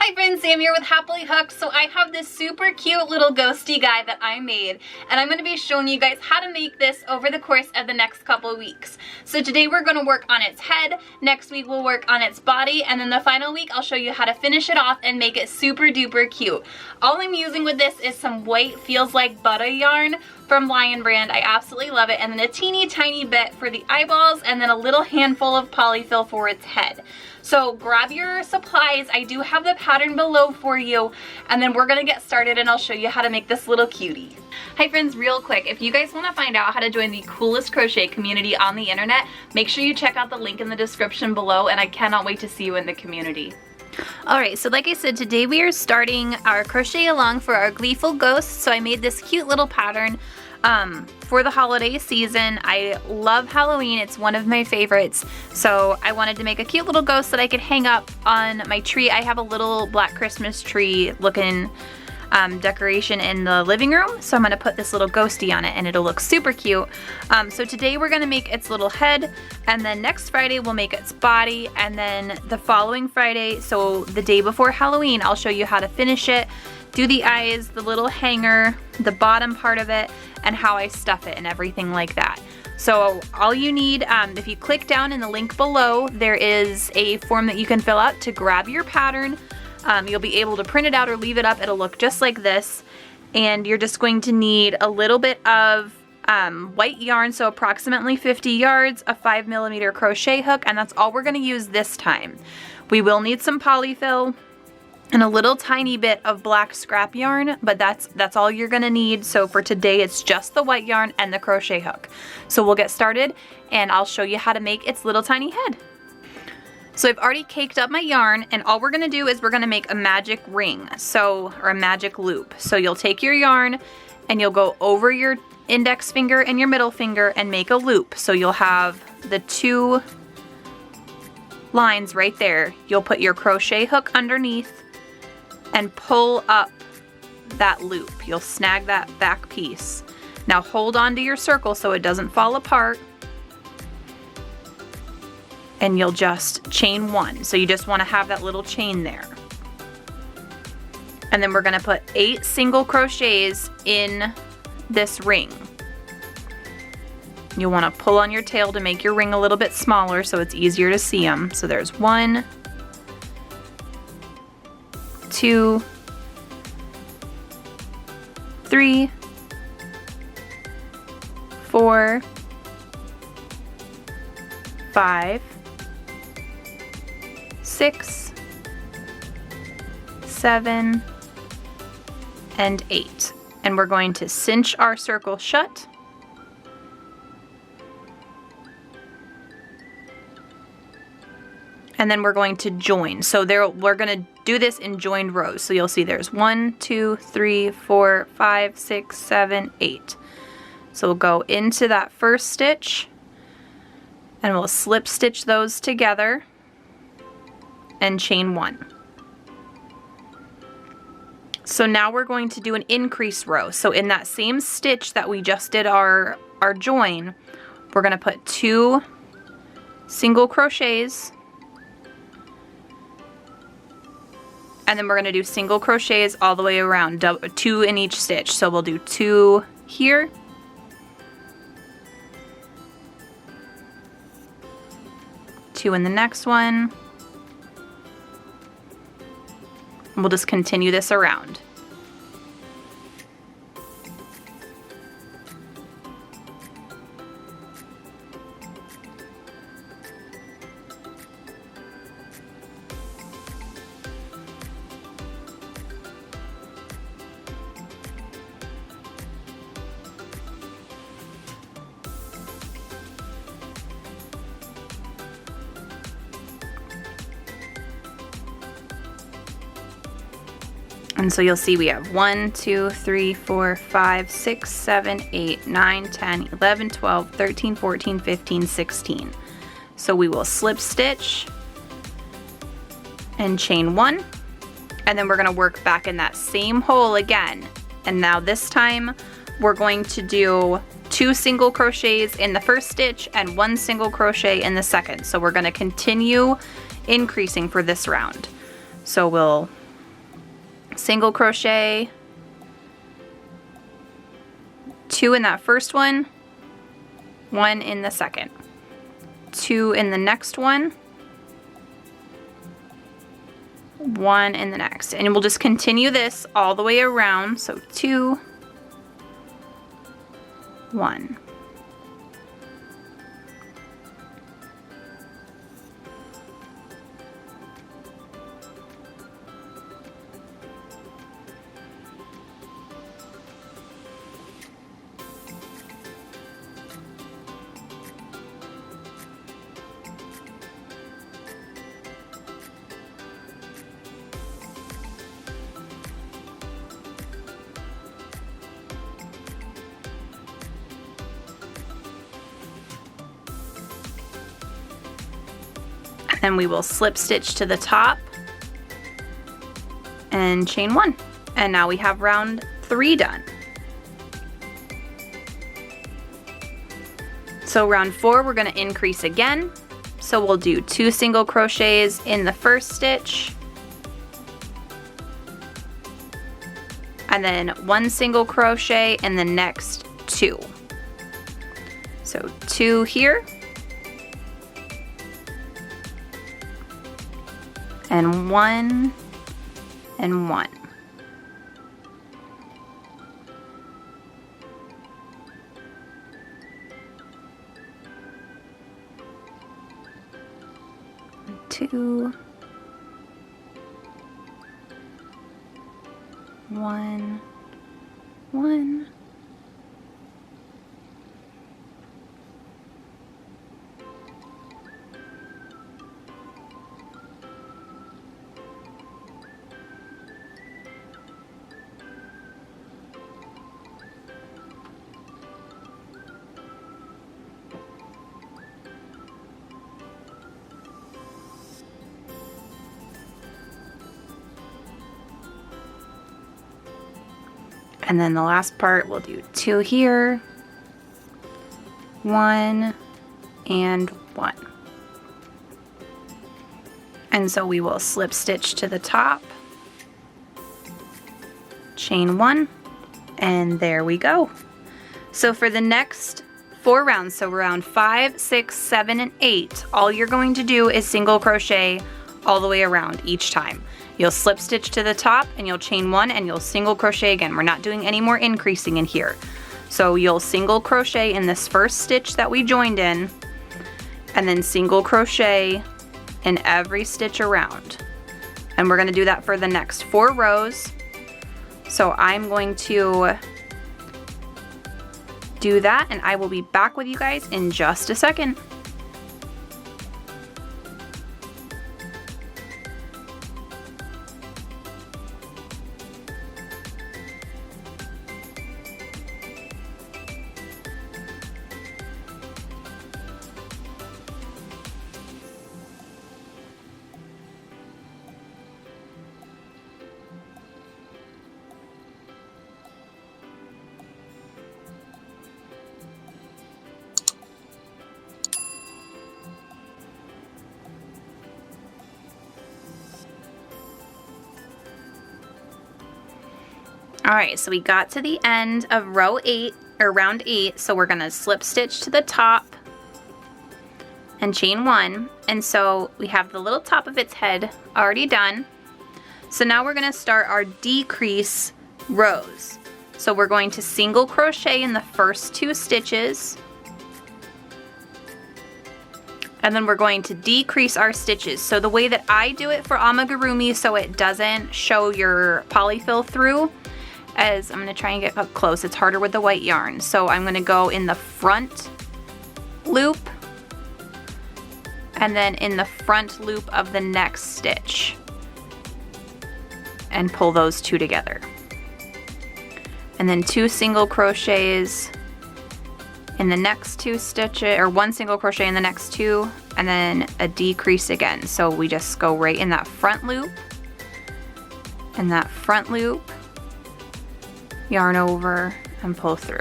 Hi friends, Sam here with Happily Hooked. So I have this super cute little ghosty guy that I made, and I'm going to be showing you guys how to make this over the course of the next couple of weeks. So today we're going to work on its head, next week we'll work on its body, and then the final week I'll show you how to finish it off and make it super duper cute. All I'm using with this is some white Feels Like Butter yarn from Lion Brand. I absolutely love it. And then a teeny tiny bit for the eyeballs, and then a little handful of polyfill for its head. So grab your supplies. I do have the pattern below for you, and then we're gonna get started and I'll show you how to make this little cutie. Hi friends, real quick, if you guys wanna find out how to join the coolest crochet community on the internet, make sure you check out the link in the description below, and I cannot wait to see you in the community. Alright, so like I said, today we are starting our crochet along for our Gleeful ghost. So I made this cute little pattern for the holiday season. I love Halloween, it's one of my favorites. So I wanted to make a cute little ghost that I could hang up on my tree. I have a little black Christmas tree looking decoration in the living room, so I'm going to put this little ghosty on it and it'll look super cute. So today we're going to make its little head, and then next Friday we'll make its body, and then the following Friday, so the day before Halloween, I'll show you how to finish it, do the eyes, the little hanger, the bottom part of it, and how I stuff it and everything like that. So all you need, if you click down in the link below, there is a form that you can fill out to grab your pattern. You'll be able to print it out or leave it up. It'll look just like this. And you're just going to need a little bit of white yarn, so approximately 50 yards, a 5mm crochet hook, and that's all we're going to use this time. We will need some polyfill and a little tiny bit of black scrap yarn, but that's all you're going to need. So for today, it's just the white yarn and the crochet hook. So we'll get started, and I'll show you how to make its little tiny head. So I've already caked up my yarn, and all we're gonna do is we're gonna make a magic ring, or a magic loop. So you'll take your yarn and you'll go over your index finger and your middle finger and make a loop. So you'll have the two lines right there. You'll put your crochet hook underneath and pull up that loop. You'll snag that back piece. Now hold on to your circle so it doesn't fall apart, and you'll just chain one. So you just want to have that little chain there. And then we're going to put 8 single crochets in this ring. You'll want to pull on your tail to make your ring a little bit smaller so it's easier to see them. So there's 1, 2, 3, 4, 5, 6, 7, and 8. And we're going to cinch our circle shut. And then we're going to join. So we're going to do this in joined rows. So you'll see there's 1, 2, 3, 4, 5, 6, 7, 8. So we'll go into that first stitch, and we'll slip stitch those together and chain 1. So now we're going to do an increase row. So in that same stitch that we just did our join, we're going to put 2 single crochets, and then we're going to do single crochets all the way around, 2 in each stitch. So we'll do 2 here, 2 in the next one. We'll just continue this around. And so you'll see we have 1, 2, 3, 4, 5, 6, 7, 8, 9, 10, 11, 12, 13, 14, 15, 16. So we will slip stitch and chain 1, and then we're going to work back in that same hole again. And now this time we're going to do 2 single crochets in the first stitch and 1 single crochet in the second. So we're going to continue increasing for this round. So we'll single crochet, 2 in that first one, 1 in the second, 2 in the next one, 1 in the next, and we'll just continue this all the way around. So 2, 1. Then we will slip stitch to the top and chain 1. And now we have round 3 done. So round 4 we're going to increase again. So we'll do 2 single crochets in the first stitch, and then 1 single crochet in the next 2. So 2 here, and 1 and 1. Two, 1, 1. And then the last part, we'll do 2 here, 1 and 1. And so we will slip stitch to the top, chain 1, and there we go. So for the next 4 rounds, so round 5, 6, 7, and 8, all you're going to do is single crochet all the way around each time. You'll slip stitch to the top and you'll chain 1 and you'll single crochet again. We're not doing any more increasing in here. So you'll single crochet in this first stitch that we joined in, and then single crochet in every stitch around. And we're going to do that for the next 4 rows. So I'm going to do that and I will be back with you guys in just a second. Alright, so we got to the end of row 8, or round 8, so we're going to slip stitch to the top and chain 1. And so we have the little top of its head already done. So now we're going to start our decrease rows. So we're going to single crochet in the first 2 stitches. And then we're going to decrease our stitches. So the way that I do it for amigurumi so it doesn't show your polyfill through, as I'm going to try and get up close. It's harder with the white yarn. So I'm going to go in the front loop and then in the front loop of the next stitch and pull those 2 together. And then 2 single crochets in the next 2 stitches, or 1 single crochet in the next 2, and then a decrease again. So we just go right in that front loop and that front loop, yarn over and pull through.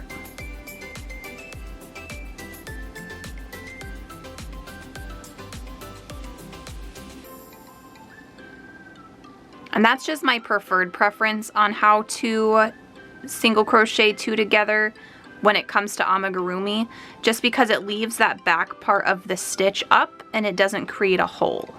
And that's just my preferred preference on how to single crochet 2 together when it comes to amigurumi, just because it leaves that back part of the stitch up and it doesn't create a hole.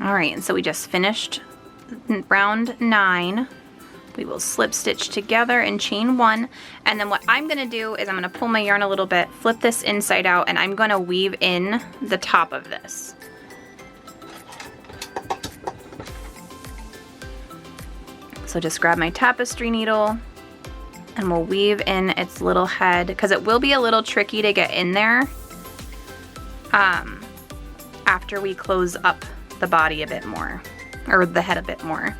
All right, and so we just finished round 9. We will slip stitch together and chain 1, and then what I'm gonna do is I'm gonna pull my yarn a little bit, flip this inside out, and I'm gonna weave in the top of this. So just grab my tapestry needle and we'll weave in its little head, because it will be a little tricky to get in there after we close up the body a bit more, or the head a bit more.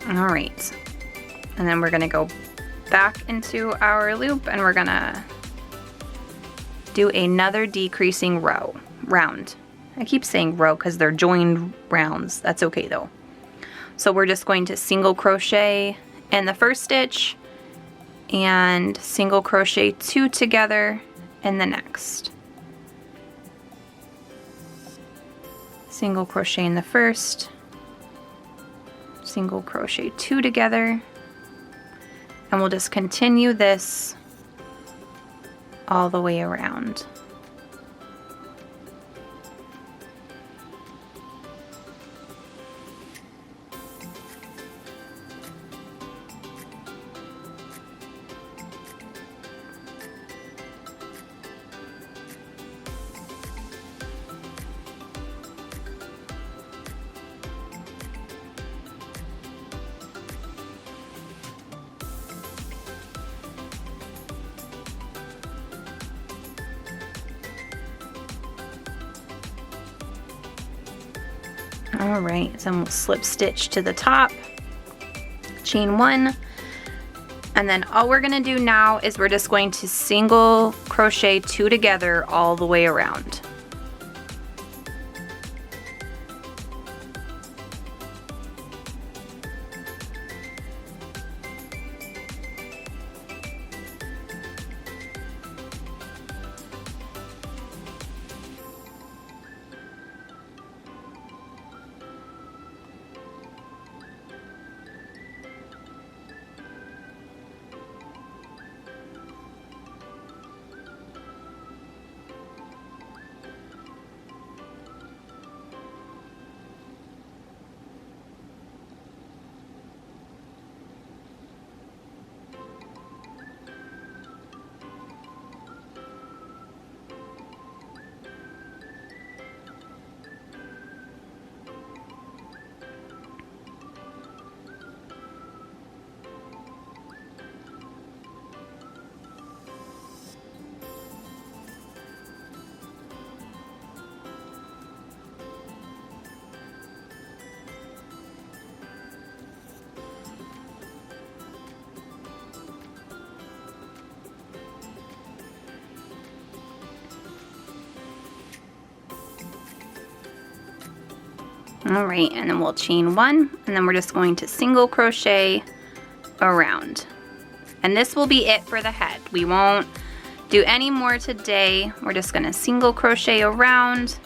All right, and then we're gonna go back into our loop and we're gonna do another decreasing round. I keep saying row because they're joined rounds. That's okay though. So we're just going to single crochet in the first stitch and single crochet 2 together in the next. Single crochet in the first, single crochet 2 together, and we'll just continue this all the way around. All right, so we'll slip stitch to the top, chain 1, and then all we're gonna do now is we're just going to single crochet 2 together all the way around. All right, and then we'll chain 1, and then we're just going to single crochet around. And this will be it for the head. We won't do any more today. We're just gonna single crochet around,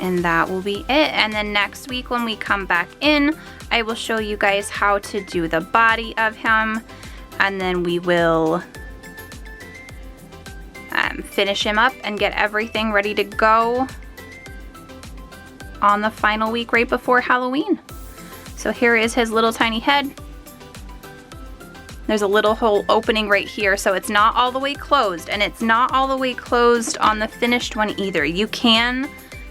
and that will be it. And then next week when we come back in, I will show you guys how to do the body of him, and then we will finish him up and get everything ready to go. on the final week right before Halloween. So here is his little tiny head. There's a little hole opening right here, so it's not all the way closed, and it's not all the way closed on the finished one either. You can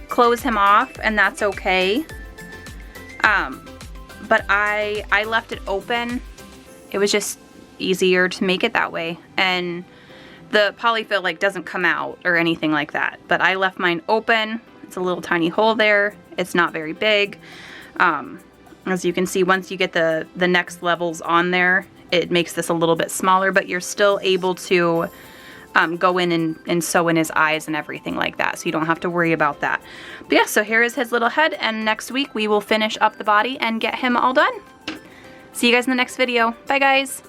close him off, and that's okay. But I left it open. It was just easier to make it that way, and the polyfill like doesn't come out or anything like that. But I left mine open. It's a little tiny hole there. It's not very big. As you can see, once you get the next levels on there, it makes this a little bit smaller, but you're still able to go in and sew in his eyes and everything like that, so you don't have to worry about that. But yeah, so here is his little head, and next week we will finish up the body and get him all done. See you guys in the next video. Bye guys.